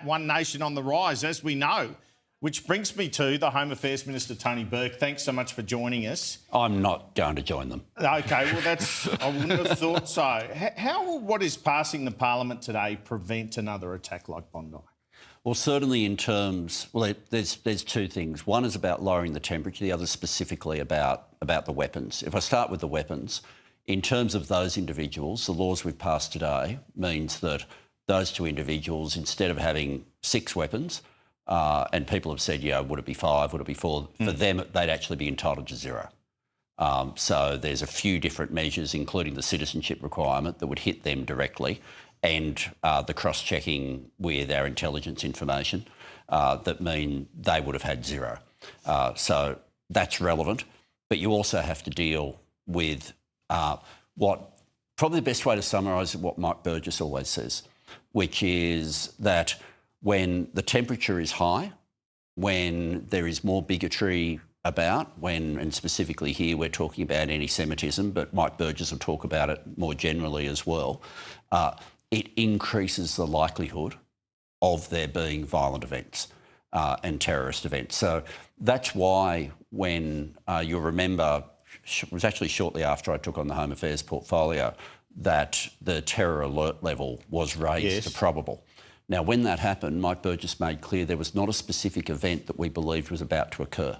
one nation on the rise, as we know. Which brings me to the Home Affairs Minister Tony Burke. Thanks so much for joining us. I'm not going to join them. OK, well, I wouldn't have thought so. How will what is passing the Parliament today prevent another attack like Bondi? Well, certainly in terms... Well, there's two things. One is about lowering the temperature, the other specifically about the weapons. If I start with the weapons, in terms of those individuals, the laws we've passed today means that those two individuals, instead of having 6 weapons... and people have said, would it be 5, would it be 4? For them, they'd actually be entitled to 0. So there's a few different measures, including the citizenship requirement, that would hit them directly, and the cross-checking with our intelligence information that mean they would have had 0. So that's relevant. But you also have to deal with probably the best way to summarise what Mike Burgess always says, which is that when the temperature is high, when there is more bigotry about, and specifically here we're talking about anti-Semitism, but Mike Burgess will talk about it more generally as well, it increases the likelihood of there being violent events and terrorist events. So that's why when you'll remember, it was actually shortly after I took on the Home Affairs portfolio, that the terror alert level was raised to probable. Now, when that happened, Mike Burgess made clear there was not a specific event that we believed was about to occur.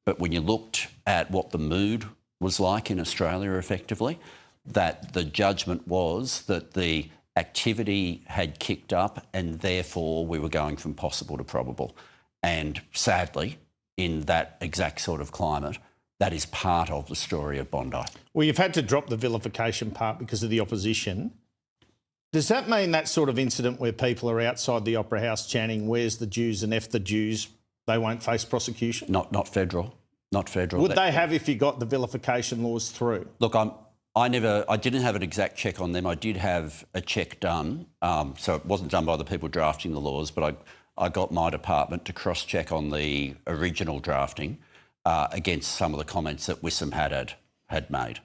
But when you looked at what the mood was like in Australia effectively, that the judgment was that the activity had kicked up and therefore we were going from possible to probable. And sadly, in that exact sort of climate, that is part of the story of Bondi. Well, you've had to drop the vilification part because of the opposition. Does that mean that sort of incident where people are outside the Opera House chanting, "Where's the Jews" and "F the Jews," they won't face prosecution? Not federal. Not federal. Would they have if you got the vilification laws through? Look, I didn't have an exact check on them. I did have a check done. So it wasn't done by the people drafting the laws, but I got my department to cross-check on the original drafting against some of the comments that Wissam had made.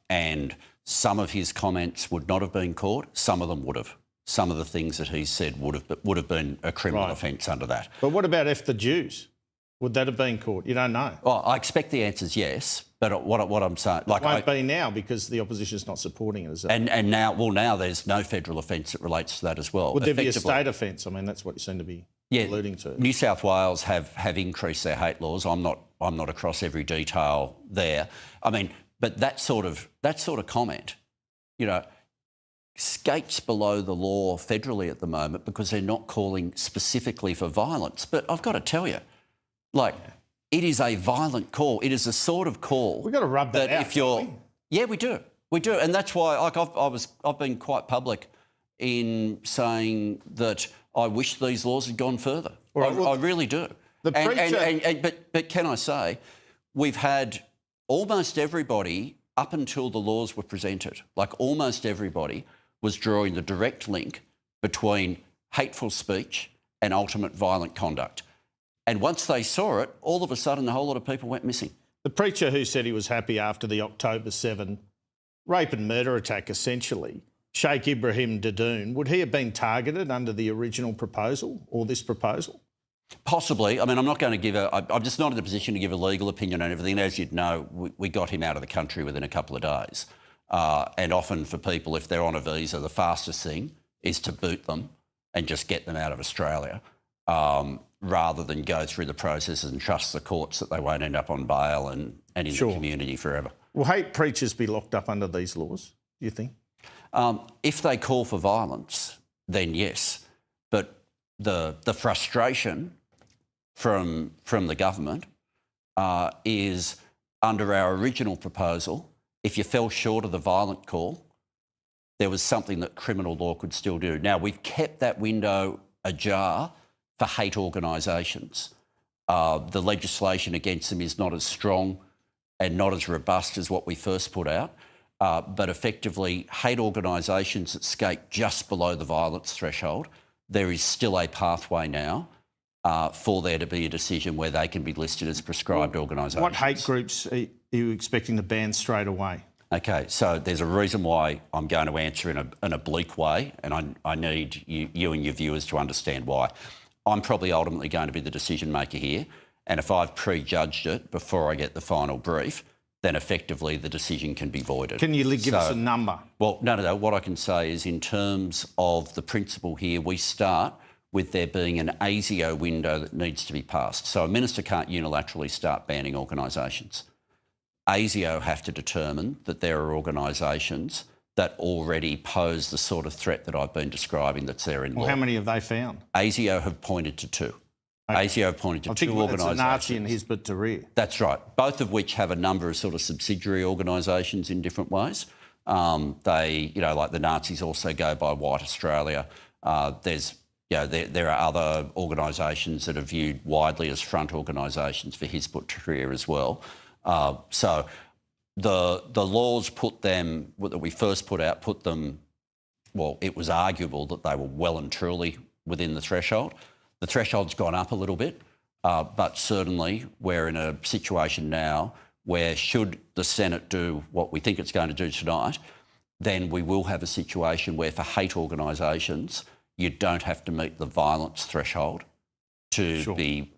And some of his comments would not have been caught, some of them would have. Some of the things that he said would have been a criminal offence under that. But what about F the Jews? Would that have been caught? You don't know. Well, I expect the answer's yes, but what I'm saying... It won't be now because the opposition's not supporting it, is it? And now there's no federal offence that relates to that as well. Would there be a state offence? I mean, that's what you seem to be alluding to. New South Wales have increased their hate laws. I'm not across every detail there. I mean... But that sort of comment, skates below the law federally at the moment because they're not calling specifically for violence. But I've got to tell you, it is a violent call. It is a sort of call. We've got to rub that out. If you're, yeah, we do, and that's why I've been quite public in saying that I wish these laws had gone further. Right, I really do. But can I say, we've had almost everybody, up until the laws were presented, almost everybody was drawing the direct link between hateful speech and ultimate violent conduct. And once they saw it, all of a sudden a whole lot of people went missing. The preacher who said he was happy after the October 7 rape and murder attack, essentially, Sheikh Ibrahim Dadoon, would he have been targeted under the original proposal or this proposal? Possibly. I mean, I'm not going to give I'm just not in a position to give a legal opinion on everything. As you'd know, we got him out of the country within a couple of days. And often for people, if they're on a visa, the fastest thing is to boot them and just get them out of Australia rather than go through the processes and trust the courts that they won't end up on bail and in the community forever. Will hate preachers be locked up under these laws, do you think? If they call for violence, then yes. But the frustration from the government is under our original proposal, if you fell short of the violent call, there was something that criminal law could still do. Now, we've kept that window ajar for hate organisations. The legislation against them is not as strong and not as robust as what we first put out, but effectively hate organisations that skate just below the violence threshold, there is still a pathway now for there to be a decision where they can be listed as prescribed organisations. What hate groups are you expecting to ban straight away? Okay, so there's a reason why I'm going to answer in an oblique way, and I need you and your viewers to understand why. I'm probably ultimately going to be the decision maker here, and if I've prejudged it before I get the final brief, then effectively the decision can be voided. Can you give us a number? Well, no. What I can say is in terms of the principle here, we start with there being an ASIO window that needs to be passed. So a minister can't unilaterally start banning organisations. ASIO have to determine that there are organisations that already pose the sort of threat that I've been describing that's there in law. Well, how many have they found? ASIO have pointed to two. Okay. ASIO have pointed to two organisations. It's Nazi and Hizb ut-Tahrir. That's right. Both of which have a number of sort of subsidiary organisations in different ways. They, like the Nazis also go by White Australia. There are other organisations that are viewed widely as front organisations for Hizb ut-Tahrir as well. So the laws that we first put out, well, it was arguable that they were well and truly within the threshold. The threshold's gone up a little bit, but certainly we're in a situation now where should the Senate do what we think it's going to do tonight, then we will have a situation where for hate organisations, you don't have to meet the violence threshold to be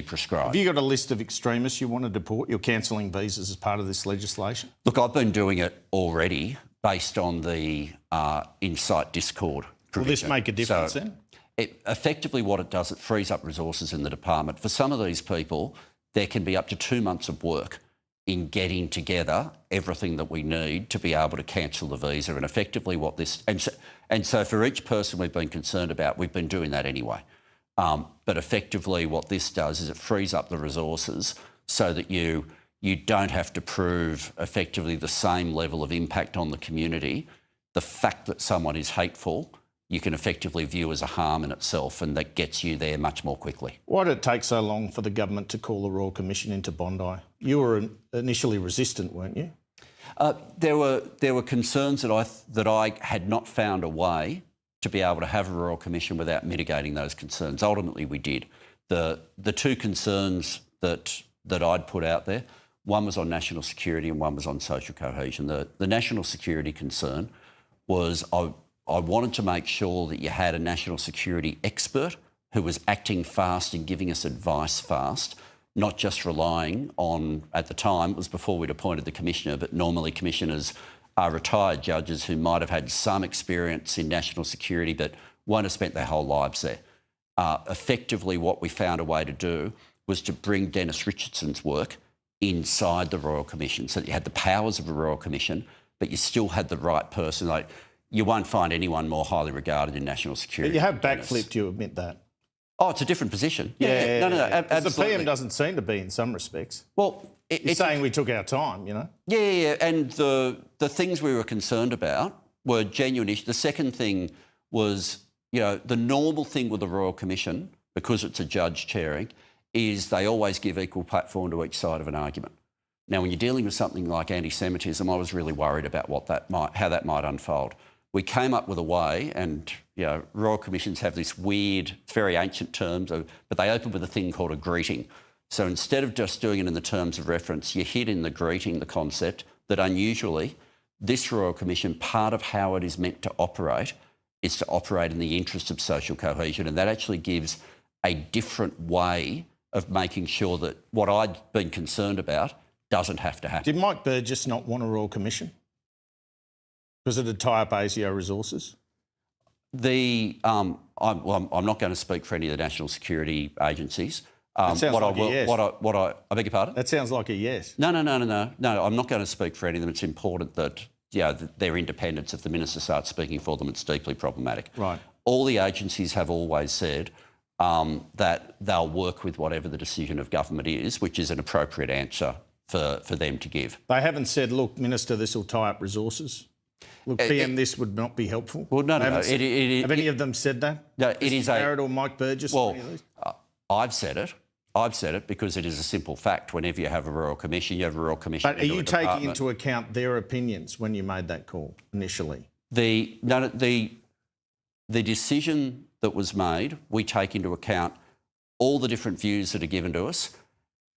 prescribed. Have you got a list of extremists you want to deport? You're cancelling visas as part of this legislation? Look, I've been doing it already based on the Incite Discord provision. Will this make a difference then? Effectively what it does, it frees up resources in the department. For some of these people, there can be up to 2 months of work in getting together everything that we need to be able to cancel the visa. And effectively what this... And so for each person we've been concerned about, we've been doing that anyway. But effectively what this does is it frees up the resources so that you don't have to prove effectively the same level of impact on the community. The fact that someone is hateful, you can effectively view as a harm in itself, and that gets you there much more quickly. Why did it take so long for the government to call the Royal Commission into Bondi? You were initially resistant, weren't you? There were concerns that I had not found a way to be able to have a Royal Commission without mitigating those concerns. Ultimately, we did. The two concerns that I'd put out there, one was on national security and one was on social cohesion. The national security concern was I wanted to make sure that you had a national security expert who was acting fast and giving us advice fast, not just relying on, at the time, it was before we'd appointed the commissioner, but normally commissioners are retired judges who might have had some experience in national security but won't have spent their whole lives there. Effectively, what we found a way to do was to bring Dennis Richardson's work inside the Royal Commission, so that you had the powers of a Royal Commission, but you still had the right person. Like, you won't find anyone more highly regarded in national security. But you have backflipped, you admit that. Oh, it's a different position. No, absolutely. The PM doesn't seem to be in some respects. Well, it's saying we took our time, Yeah, and the things we were concerned about were genuine issues. The second thing was, the normal thing with the Royal Commission, because it's a judge chairing, is they always give equal platform to each side of an argument. Now, when you're dealing with something like anti-Semitism, I was really worried about how that might unfold. We came up with a way, and Royal Commissions have this weird, very ancient terms, but they open with a thing called a greeting. So instead of just doing it in the terms of reference, you hit in the greeting the concept that unusually this Royal Commission, part of how it is meant to operate is to operate in the interest of social cohesion, and that actually gives a different way of making sure that what I'd been concerned about doesn't have to happen. Did Mike Burgess not want a Royal Commission? Because it'd tie up ASIO resources? I'm not going to speak for any of the national security agencies. That sounds like a yes. I beg your pardon? That sounds like a yes. No, I'm not going to speak for any of them. It's important that their independence, if the minister starts speaking for them, it's deeply problematic. Right. All the agencies have always said that they'll work with whatever the decision of government is, which is an appropriate answer for them to give. They haven't said, look, Minister, this will tie up resources? Look, PM, this would not be helpful? Well, no. Have any of them said that? No, it is Barrett or Mike Burgess? Well, I've said it because it is a simple fact. Whenever you have a Royal Commission, you have a Royal Commission. But are you taking into account their opinions when you made that call initially? The decision that was made, we take into account all the different views that are given to us.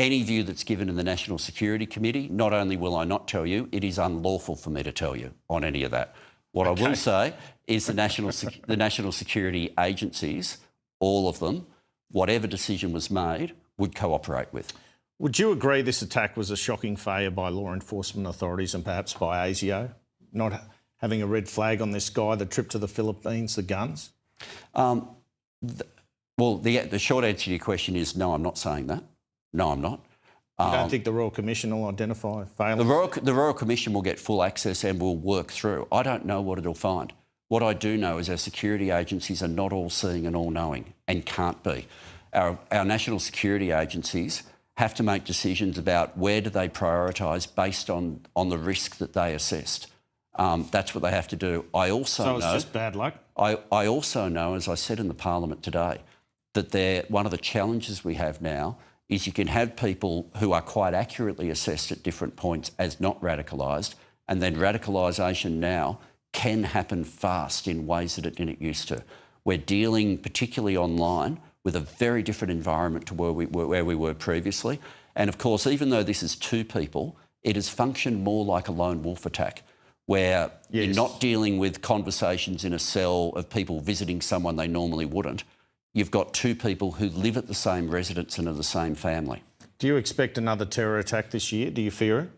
any view that's given in the National Security Committee, not only will I not tell you, it is unlawful for me to tell you on any of that. What I will say is the national security agencies, all of them, whatever decision was made, would cooperate with. Would you agree this attack was a shocking failure by law enforcement authorities and perhaps by ASIO, not having a red flag on this guy, the trip to the Philippines, the guns? The short answer to your question is no, I'm not saying that. No, I'm not. You don't think the Royal Commission will identify failures? The Royal Commission will get full access and will work through. I don't know what it'll find. What I do know is our security agencies are not all seeing and all knowing and can't be. Our national security agencies have to make decisions about where do they prioritise based on the risk that they assessed. That's what they have to do. I also know... So it's just bad luck? I also know, as I said in the Parliament today, that one of the challenges we have now is you can have people who are quite accurately assessed at different points as not radicalised, and then radicalisation now can happen fast in ways that it didn't used to. We're dealing, particularly online, with a very different environment to where we were previously. And of course, even though this is two people, it has functioned more like a lone wolf attack, where you're not dealing with conversations in a cell of people visiting someone they normally wouldn't. You've got two people who live at the same residence and are the same family. Do you expect another terror attack this year? Do you fear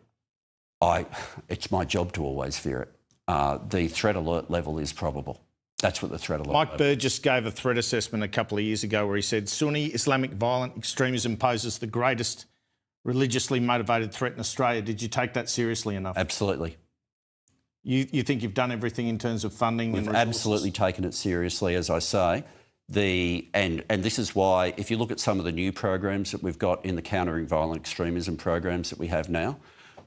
it? It's my job to always fear it. The threat alert level is probable. That's what the threat alert Mike Burgess gave a threat assessment a couple of years ago where he said Sunni Islamic violent extremism poses the greatest religiously motivated threat in Australia. Did you take that seriously enough? Absolutely. You think you've done everything in terms of funding and resources? We've absolutely taken it seriously, as I say. And this is why, if you look at some of the new programs that we've got in the countering violent extremism programs that we have now,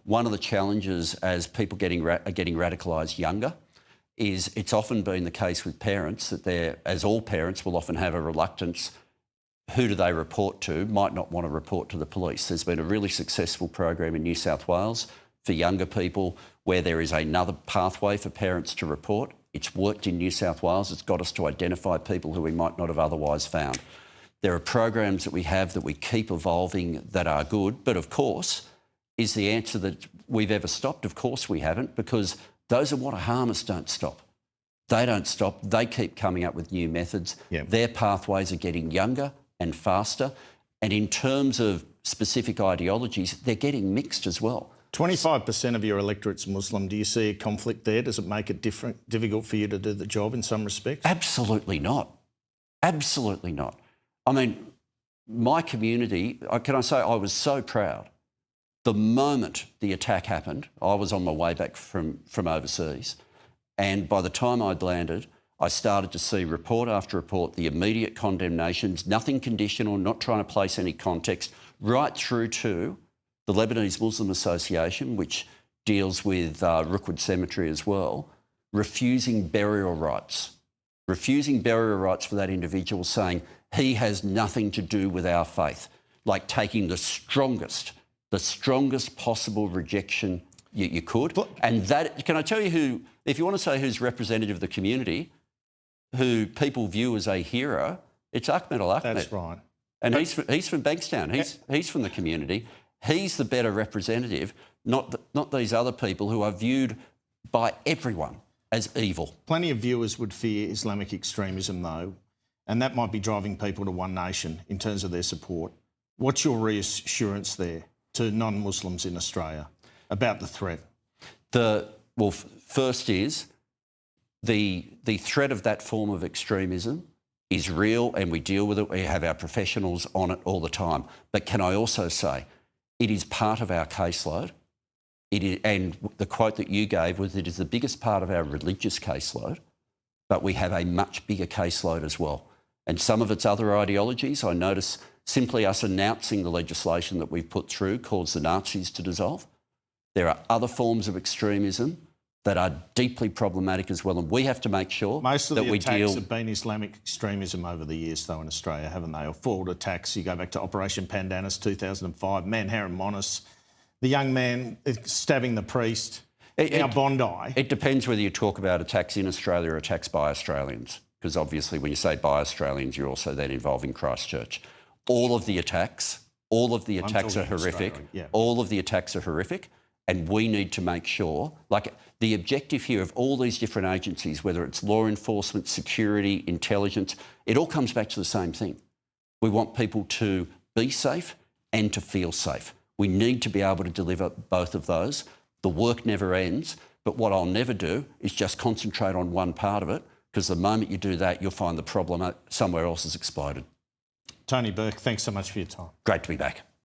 one of the challenges as people are getting radicalised younger is it's often been the case with parents that as all parents will often have a reluctance, who do they report to, might not want to report to the police. There's been a really successful program in New South Wales for younger people where there is another pathway for parents to report. It's worked in New South Wales. It's got us to identify people who we might not have otherwise found. There are programs that we have that we keep evolving that are good, but of course, is the answer that we've ever stopped? Of course we haven't, because those who want to harm us don't stop. They don't stop. They keep coming up with new methods. Yep. Their pathways are getting younger and faster. And in terms of specific ideologies, they're getting mixed as well. 25% of your electorate's Muslim. Do you see a conflict there? Does it make it difficult for you to do the job in some respects? Absolutely not. Absolutely not. I mean, my community, can I say I was so proud. The moment the attack happened, I was on my way back from overseas, and by the time I'd landed, I started to see report after report, the immediate condemnations, nothing conditional, not trying to place any context, right through to the Lebanese Muslim Association, which deals with Rookwood Cemetery as well, refusing burial rights for that individual, saying he has nothing to do with our faith, like taking the strongest possible rejection you could. And that, can I tell you who, if you want to say who's representative of the community, who people view as a hero, it's Ahmed Al-Ahmed. That's right. And he's from Bankstown. He's from the community. He's the better representative, not these other people who are viewed by everyone as evil. Plenty of viewers would fear Islamic extremism, though, and that might be driving people to One Nation in terms of their support. What's your reassurance there to non-Muslims in Australia about the threat? First is the threat of that form of extremism is real, and we deal with it. We have our professionals on it all the time. But can I also say, it is part of our caseload. And the quote that you gave was, it is the biggest part of our religious caseload, but we have a much bigger caseload as well. And some of its other ideologies, I notice simply us announcing the legislation that we've put through caused the Nazis to dissolve. There are other forms of extremism that are deeply problematic as well, and we have to make sure most of the attacks have been Islamic extremism over the years, though, in Australia, haven't they? Or forward attacks. You go back to Operation Pandanus, 2005, Manharan Monis, the young man stabbing the priest, now Bondi. It depends whether you talk about attacks in Australia or attacks by Australians, because obviously when you say by Australians, you're also then involving Christchurch. All of the attacks All of the attacks are talking horrific. Australia, yeah. All of the attacks are horrific. And we need to make sure, like the objective here of all these different agencies, whether it's law enforcement, security, intelligence, it all comes back to the same thing. We want people to be safe and to feel safe. We need to be able to deliver both of those. The work never ends, but what I'll never do is just concentrate on one part of it, because the moment you do that, you'll find the problem somewhere else has exploded. Tony Burke, thanks so much for your time. Great to be back.